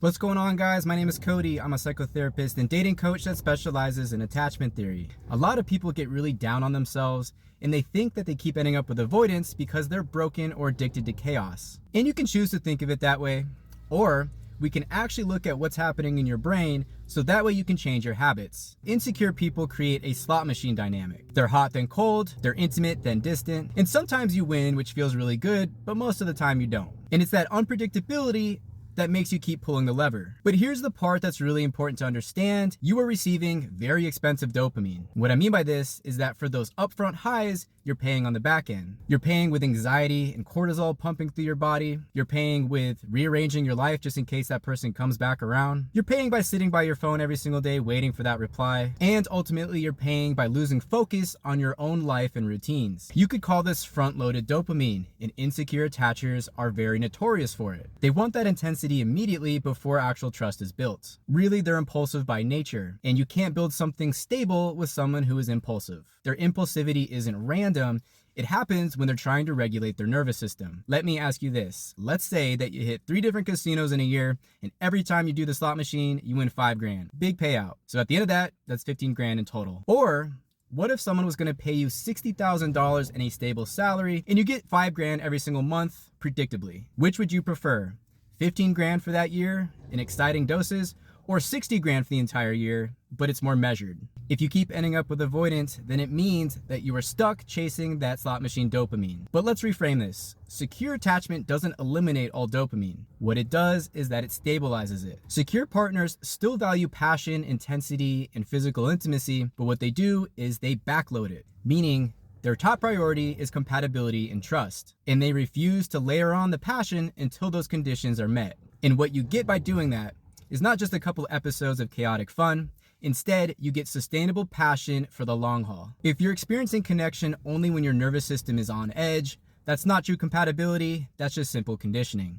What's going on, guys? My name is Cody. I'm a psychotherapist and dating coach that specializes in attachment theory. A lot of people get really down on themselves and they think that they keep ending up with avoidance because they're broken or addicted to chaos. And you can choose to think of it that way, or we can actually look at what's happening in your brain so that way you can change your habits. Insecure people create a slot machine dynamic. They're hot then cold, they're intimate then distant, and sometimes you win, which feels really good, but most of the time you don't. And it's that unpredictability that makes you keep pulling the lever. But here's the part that's really important to understand. You are receiving very expensive dopamine. What I mean by this is that for those upfront highs, you're paying on the back end. You're paying with anxiety and cortisol pumping through your body. You're paying with rearranging your life just in case that person comes back around. You're paying by sitting by your phone every single day waiting for that reply. And ultimately, you're paying by losing focus on your own life and routines. You could call this front-loaded dopamine, and insecure attachers are very notorious for it. They want that intensity immediately before actual trust is built. Really, they're impulsive by nature, and you can't build something stable with someone who is impulsive. Their impulsivity isn't random. It happens when they're trying to regulate their nervous system. Let me ask you this. Let's say that you hit 3 different casinos in a year, and every time you do the slot machine, you win 5 grand. Big payout. So at the end of that, that's 15 grand in total. Or what if someone was going to pay you $60,000 in a stable salary, and you get 5 grand every single month, predictably? Which would you prefer? 15 grand for that year in exciting doses, or 60 grand for the entire year, but it's more measured? If you keep ending up with avoidance, then it means that you are stuck chasing that slot machine dopamine. But let's reframe this. Secure attachment doesn't eliminate all dopamine. What it does is that it stabilizes it. Secure partners still value passion, intensity, and physical intimacy, but what they do is they backload it, meaning their top priority is compatibility and trust, and they refuse to layer on the passion until those conditions are met. And what you get by doing that is not just a couple episodes of chaotic fun. Instead, you get sustainable passion for the long haul. If you're experiencing connection only when your nervous system is on edge, that's not true compatibility, that's just simple conditioning.